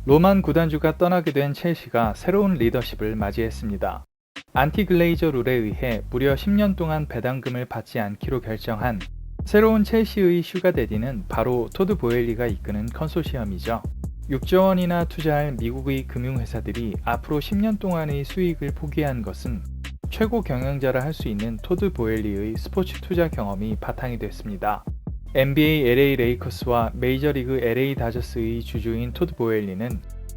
로만 구단주가 떠나게 된 첼시가 새로운 리더십을 맞이했습니다. 안티-글레이저 룰에 의해 무려 10년 동안 배당금을 받지 않기로 결정한 새로운 첼시의 슈가데디는 바로 토드 보엘리가 이끄는 컨소시엄이죠. 6조 원이나 투자할 미국의 금융회사들이 앞으로 10년 동안의 수익을 포기한 것은 최고 경영자라 할 수 있는 토드 보엘리의 스포츠 투자 경험이 바탕이 됐습니다. NBA LA 레이커스와 메이저리그 LA 다저스의 주주인 토드 보엘리는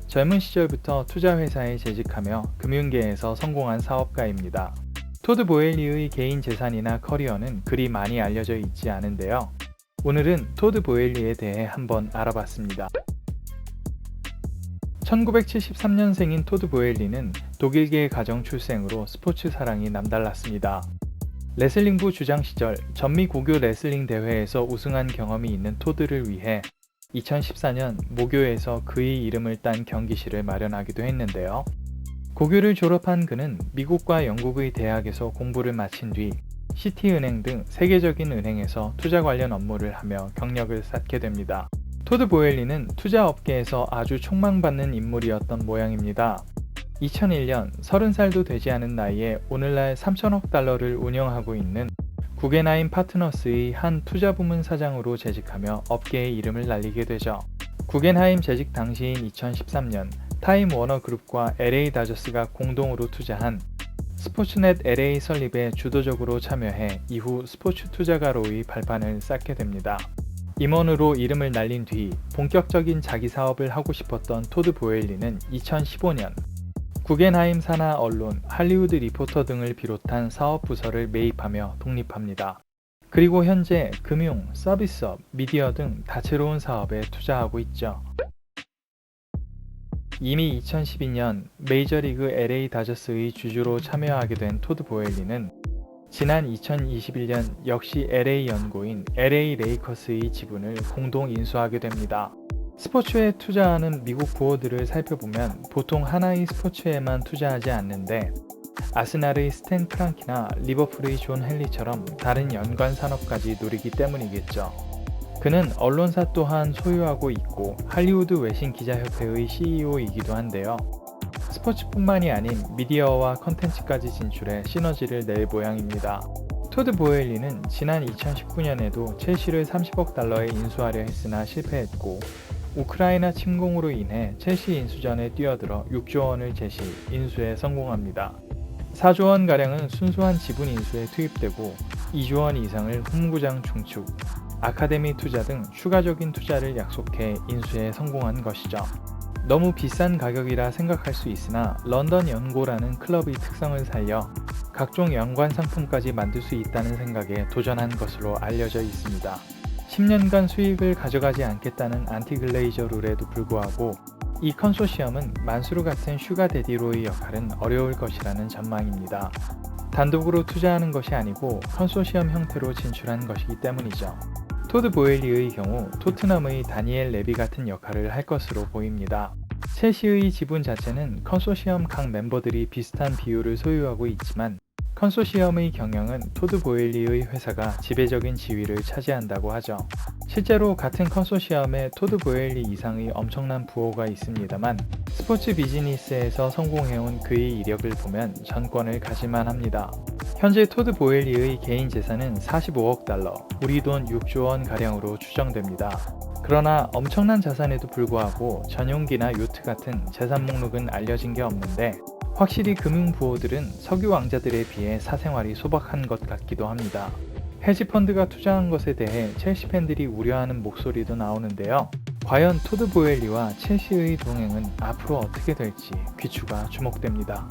젊은 시절부터 투자회사에 재직하며 금융계에서 성공한 사업가입니다. 토드 보엘리의 개인 재산이나 커리어는 그리 많이 알려져 있지 않은데요. 오늘은 토드 보엘리에 대해 한번 알아봤습니다. 1973년생인 토드 보엘리는 독일계 가정 출생으로 스포츠 사랑이 남달랐습니다. 레슬링부 주장 시절 전미 고교 레슬링 대회에서 우승한 경험이 있는 토드를 위해 2014년 모교에서 그의 이름을 딴 경기실을 마련하기도 했는데요. 고교를 졸업한 그는 미국과 영국의 대학에서 공부를 마친 뒤 시티은행 등 세계적인 은행에서 투자 관련 업무를 하며 경력을 쌓게 됩니다. 토드 보엘리는 투자 업계에서 아주 촉망받는 인물이었던 모양입니다. 2001년 30살도 되지 않은 나이에 오늘날 3천억 달러를 운영하고 있는 구겐하임 파트너스의 한 투자부문 사장으로 재직하며 업계의 이름을 날리게 되죠. 구겐하임 재직 당시인 2013년 타임 워너그룹과 LA 다저스가 공동으로 투자한 스포츠넷 LA 설립에 주도적으로 참여해 이후 스포츠 투자가로의 발판을 쌓게 됩니다. 임원으로 이름을 날린 뒤 본격적인 자기 사업을 하고 싶었던 토드 보엘리는 2015년 구겐하임 산하 언론 할리우드 리포터 등을 비롯한 사업 부서를 매입하며 독립합니다. 그리고 현재 금융, 서비스업, 미디어 등 다채로운 사업에 투자하고 있죠. 이미 2012년 메이저리그 LA 다저스의 주주로 참여하게 된 토드 보엘리는 지난 2021년 역시 LA 연고인 LA 레이커스의 지분을 공동 인수하게 됩니다. 스포츠에 투자하는 미국 부호들을 살펴보면 보통 하나의 스포츠에만 투자하지 않는데 아스날의 스탠 크랑키나 리버풀의 존 헨리처럼 다른 연관 산업까지 노리기 때문이겠죠. 그는 언론사 또한 소유하고 있고 할리우드 외신 기자협회의 CEO이기도 한데요. 스포츠뿐만이 아닌 미디어와 컨텐츠까지 진출해 시너지를 낼 모양입니다. 토드 보엘리는 지난 2019년에도 첼시를 30억 달러에 인수하려 했으나 실패했고 우크라이나 침공으로 인해 첼시 인수전에 뛰어들어 6조 원을 제시, 인수에 성공합니다. 4조 원가량은 순수한 지분 인수에 투입되고 2조 원 이상을 홈구장 중축, 아카데미 투자 등 추가적인 투자를 약속해 인수에 성공한 것이죠. 너무 비싼 가격이라 생각할 수 있으나 런던 연고라는 클럽의 특성을 살려 각종 연관 상품까지 만들 수 있다는 생각에 도전한 것으로 알려져 있습니다. 10년간 수익을 가져가지 않겠다는 안티-글레이저 룰에도 불구하고 이 컨소시엄은 만수르 같은 슈가데디로의 역할은 어려울 것이라는 전망입니다. 단독으로 투자하는 것이 아니고 컨소시엄 형태로 진출한 것이기 때문이죠. 토드 보엘리의 경우 토트넘의 다니엘 레비 같은 역할을 할 것으로 보입니다. 첼시의 지분 자체는 컨소시엄 각 멤버들이 비슷한 비율을 소유하고 있지만 컨소시엄의 경영은 토드 보엘리의 회사가 지배적인 지위를 차지한다고 하죠. 실제로 같은 컨소시엄에 토드 보엘리 이상의 엄청난 부호가 있습니다만 스포츠 비즈니스에서 성공해온 그의 이력을 보면 전권을 가질만 합니다. 현재 토드 보엘리의 개인 재산은 45억 달러, 우리 돈 6조 원 가량으로 추정됩니다. 그러나 엄청난 자산에도 불구하고 전용기나 요트 같은 재산 목록은 알려진 게 없는데 확실히 금융 부호들은 석유 왕자들에 비해 사생활이 소박한 것 같기도 합니다. 헤지펀드가 투자한 것에 대해 첼시 팬들이 우려하는 목소리도 나오는데요. 과연 토드 보엘리와 첼시의 동행은 앞으로 어떻게 될지 귀추가 주목됩니다.